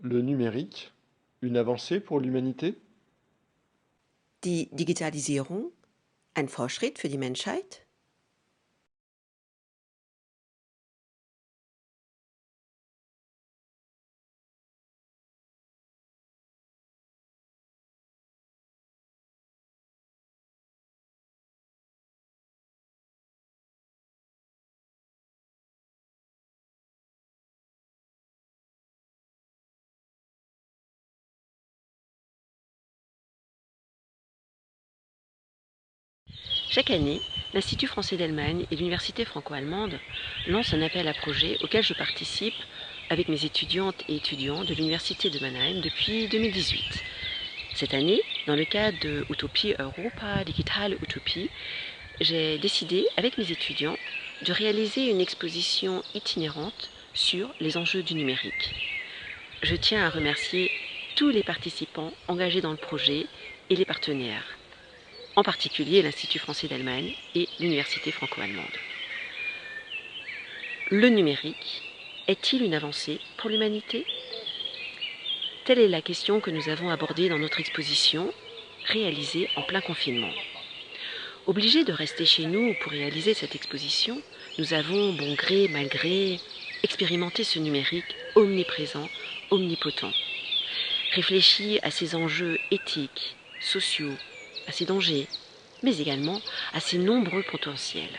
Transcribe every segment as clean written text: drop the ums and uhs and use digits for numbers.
Le numérique, une avancée pour l'humanité? Die Digitalisierung, ein Fortschritt für die Menschheit? Chaque année, l'Institut français d'Allemagne et l'Université franco-allemande lancent un appel à projets auquel je participe avec mes étudiantes et étudiants de l'Université de Mannheim depuis 2018. Cette année, dans le cadre de Utopie Europa, Digitale Utopie, j'ai décidé avec mes étudiants de réaliser une exposition itinérante sur les enjeux du numérique. Je tiens à remercier tous les participants engagés dans le projet et les partenaires, en particulier l'Institut français d'Allemagne et l'Université franco-allemande. Le numérique est-il une avancée pour l'humanité? Telle est la question que nous avons abordée dans notre exposition, réalisée en plein confinement. Obligés de rester chez nous pour réaliser cette exposition, nous avons, bon gré, mal gré, expérimenté ce numérique omniprésent, omnipotent. Réfléchi à ses enjeux éthiques, sociaux, à ses dangers, mais également à ses nombreux potentiels.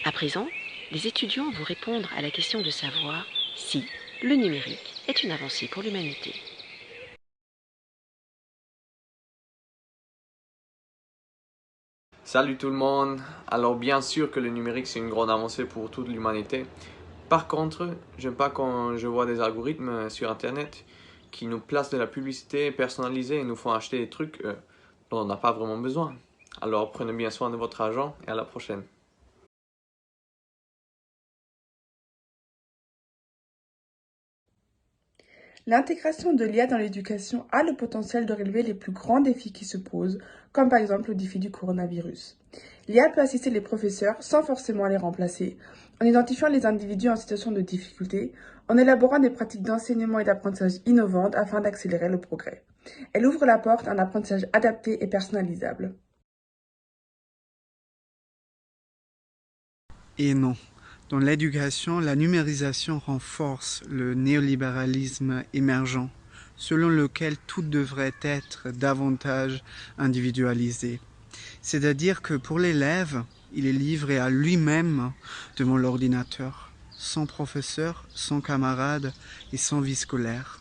À présent, les étudiants vont répondre à la question de savoir si le numérique est une avancée pour l'humanité. Salut tout le monde! Alors bien sûr que le numérique c'est une grande avancée pour toute l'humanité. Par contre, j'aime pas quand je vois des algorithmes sur internet qui nous placent de la publicité personnalisée et nous font acheter des trucs dont on n'a pas vraiment besoin. Alors prenez bien soin de votre argent et à la prochaine. L'intégration de l'IA dans l'éducation a le potentiel de relever les plus grands défis qui se posent, comme par exemple le défi du coronavirus. L'IA peut assister les professeurs sans forcément les remplacer, en identifiant les individus en situation de difficulté, en élaborant des pratiques d'enseignement et d'apprentissage innovantes afin d'accélérer le progrès. Elle ouvre la porte à un apprentissage adapté et personnalisable. Et non. Dans l'éducation, la numérisation renforce le néolibéralisme émergent, selon lequel tout devrait être davantage individualisé. C'est-à-dire que pour l'élève, il est livré à lui-même devant l'ordinateur, sans professeur, sans camarade et sans vie scolaire.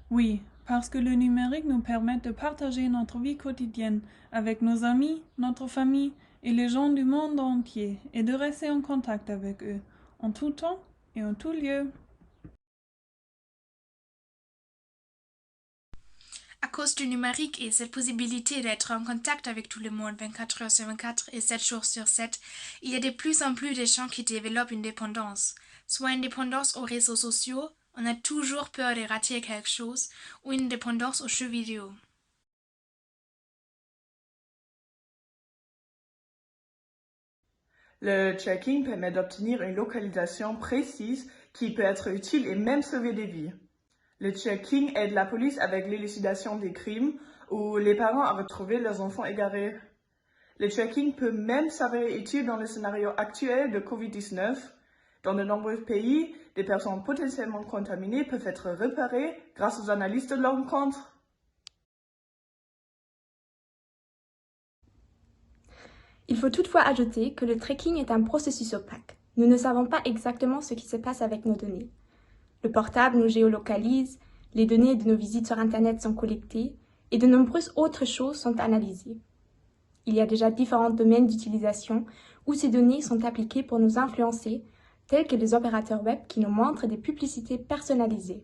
Oui, parce que le numérique nous permet de partager notre vie quotidienne avec nos amis, notre famille et les gens du monde entier et de rester en contact avec eux, en tout temps et en tout lieu. À cause du numérique et cette possibilité d'être en contact avec tout le monde 24 heures sur 24 et 7 jours sur 7, il y a de plus en plus de gens qui développent une dépendance. Soit une dépendance aux réseaux sociaux, on a toujours peur de rater quelque chose, ou une dépendance aux jeux vidéo. Le tracking permet d'obtenir une localisation précise qui peut être utile et même sauver des vies. Le tracking aide la police avec l'élucidation des crimes ou les parents à retrouver leurs enfants égarés. Le tracking peut même s'avérer utile dans le scénario actuel de Covid-19. Dans de nombreux pays, des personnes potentiellement contaminées peuvent être repérées grâce aux analyses de l'encontre. Il faut toutefois ajouter que le tracking est un processus opaque. Nous ne savons pas exactement ce qui se passe avec nos données. Le portable nous géolocalise, les données de nos visites sur Internet sont collectées et de nombreuses autres choses sont analysées. Il y a déjà différents domaines d'utilisation où ces données sont appliquées pour nous influencer, tels que les opérateurs web qui nous montrent des publicités personnalisées.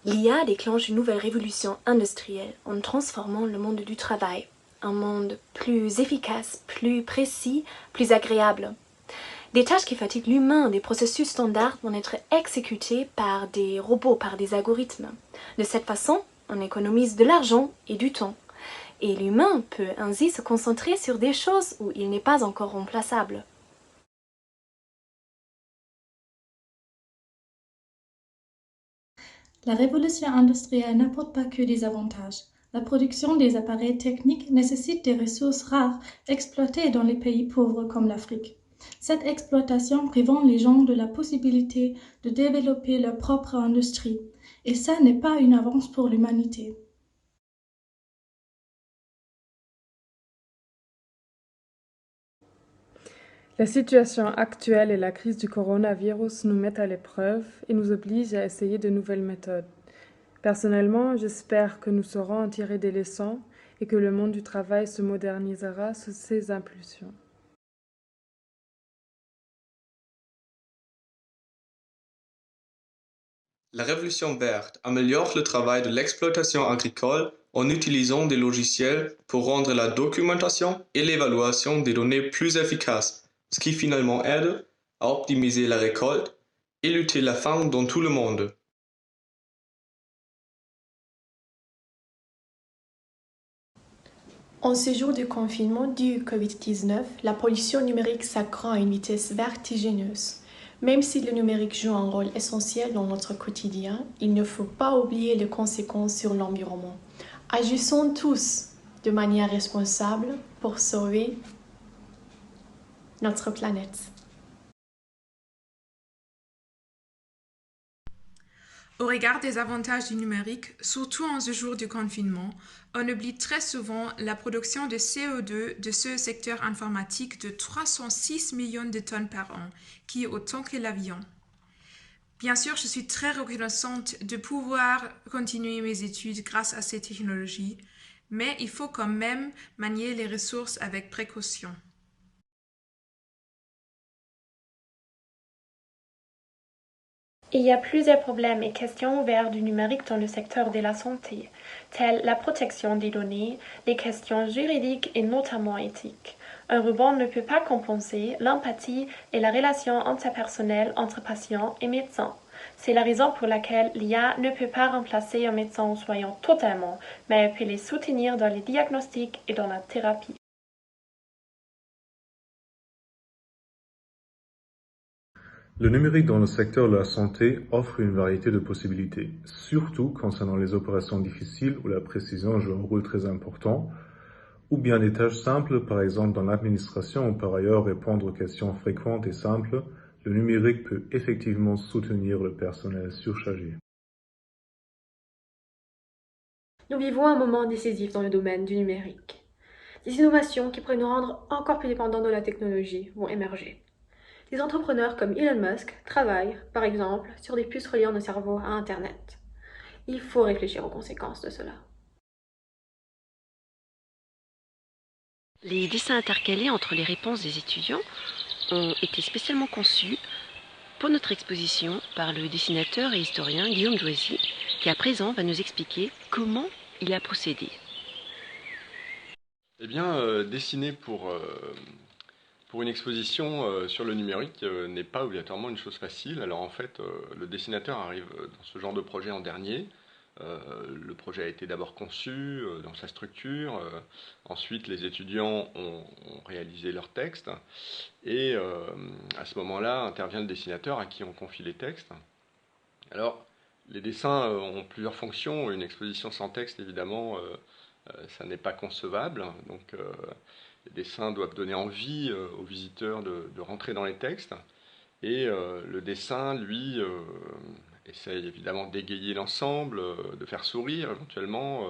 L'IA déclenche une nouvelle révolution industrielle en transformant le monde du travail. Un monde plus efficace, plus précis, plus agréable. Des tâches qui fatiguent l'humain, des processus standards vont être exécutés par des robots, par des algorithmes. De cette façon, on économise de l'argent et du temps. Et l'humain peut ainsi se concentrer sur des choses où il n'est pas encore remplaçable. La révolution industrielle n'apporte pas que des avantages. La production des appareils techniques nécessite des ressources rares exploitées dans les pays pauvres comme l'Afrique. Cette exploitation privant les gens de la possibilité de développer leur propre industrie. Et ça n'est pas une avance pour l'humanité. La situation actuelle et la crise du coronavirus nous mettent à l'épreuve et nous obligent à essayer de nouvelles méthodes. Personnellement, j'espère que nous saurons en tirer des leçons et que le monde du travail se modernisera sous ces impulsions. La révolution verte améliore le travail de l'exploitation agricole en utilisant des logiciels pour rendre la documentation et l'évaluation des données plus efficaces, ce qui finalement aide à optimiser la récolte et lutter la faim dans tout le monde. En ce jour de confinement dû au Covid-19, la pollution numérique s'accroît à une vitesse vertigineuse. Même si le numérique joue un rôle essentiel dans notre quotidien, il ne faut pas oublier les conséquences sur l'environnement. Agissons tous de manière responsable pour sauver notre planète. Au regard des avantages du numérique, surtout en ce jour de confinement, on oublie très souvent la production de CO2 de ce secteur informatique de 306 millions de tonnes par an, qui est autant que l'avion. Bien sûr, je suis très reconnaissante de pouvoir continuer mes études grâce à ces technologies, mais il faut quand même manier les ressources avec précaution. Il y a plusieurs problèmes et questions ouverts du numérique dans le secteur de la santé, tels la protection des données, les questions juridiques et notamment éthiques. Un ruban ne peut pas compenser l'empathie et la relation interpersonnelle entre patients et médecins. C'est la raison pour laquelle l'IA ne peut pas remplacer un médecin ou soignant totalement, mais elle peut les soutenir dans les diagnostics et dans la thérapie. Le numérique dans le secteur de la santé offre une variété de possibilités, surtout concernant les opérations difficiles où la précision joue un rôle très important, ou bien des tâches simples, par exemple dans l'administration ou par ailleurs répondre aux questions fréquentes et simples. Le numérique peut effectivement soutenir le personnel surchargé. Nous vivons un moment décisif dans le domaine du numérique. Des innovations qui pourraient nous rendre encore plus dépendants de la technologie vont émerger. Des entrepreneurs comme Elon Musk travaillent, par exemple, sur des puces reliant nos cerveaux à Internet. Il faut réfléchir aux conséquences de cela. Les dessins intercalés entre les réponses des étudiants ont été spécialement conçus pour notre exposition par le dessinateur et historien Guillaume Doisy, qui à présent va nous expliquer comment il a procédé. Eh bien, dessiner pour une exposition sur le numérique n'est pas obligatoirement une chose facile. Alors en fait, le dessinateur arrive dans ce genre de projet en dernier. Le projet a été d'abord conçu dans sa structure, ensuite les étudiants ont réalisé leur texte, et à ce moment-là intervient le dessinateur à qui on confie les textes. Alors, les dessins ont plusieurs fonctions. Une exposition sans texte, évidemment, ça n'est pas concevable, donc les dessins doivent donner envie aux visiteurs de rentrer dans les textes, et le dessin, lui, essaye évidemment d'égayer l'ensemble, de faire sourire éventuellement,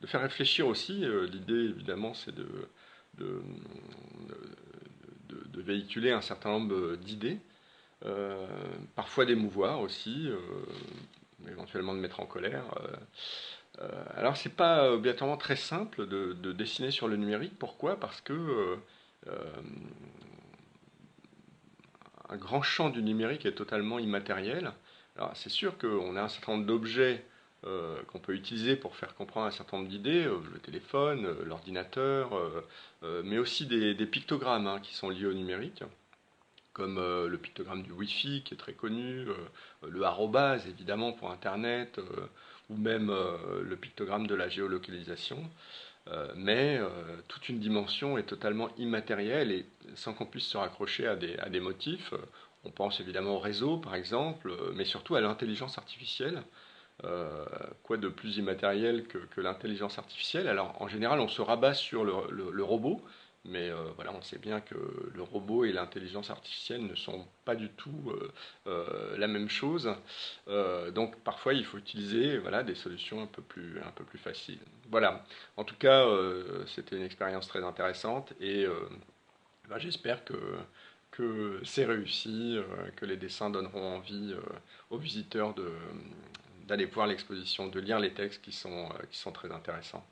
de faire réfléchir aussi. L'idée, évidemment, c'est de véhiculer un certain nombre d'idées, parfois d'émouvoir aussi, éventuellement de mettre en colère. Alors, c'est pas obligatoirement très simple de dessiner sur le numérique. Pourquoi ? Parce que un grand champ du numérique est totalement immatériel. Alors, c'est sûr qu'on a un certain nombre d'objets qu'on peut utiliser pour faire comprendre un certain nombre d'idées, le téléphone, l'ordinateur, mais aussi des pictogrammes hein, qui sont liés au numérique, comme le pictogramme du Wi-Fi qui est très connu, le arrobase évidemment pour Internet, ou même le pictogramme de la géolocalisation. Mais toute une dimension est totalement immatérielle et sans qu'on puisse se raccrocher à des motifs. On pense évidemment au réseau, par exemple, mais surtout à l'intelligence artificielle. Quoi de plus immatériel que l'intelligence artificielle? Alors, en général, on se rabat sur le robot, mais voilà, on sait bien que le robot et l'intelligence artificielle ne sont pas du tout la même chose. Donc, parfois, il faut utiliser voilà, des solutions un peu plus faciles. Voilà. En tout cas, c'était une expérience très intéressante et j'espère que c'est réussi, que les dessins donneront envie aux visiteurs d'aller voir l'exposition, de lire les textes qui sont très intéressants.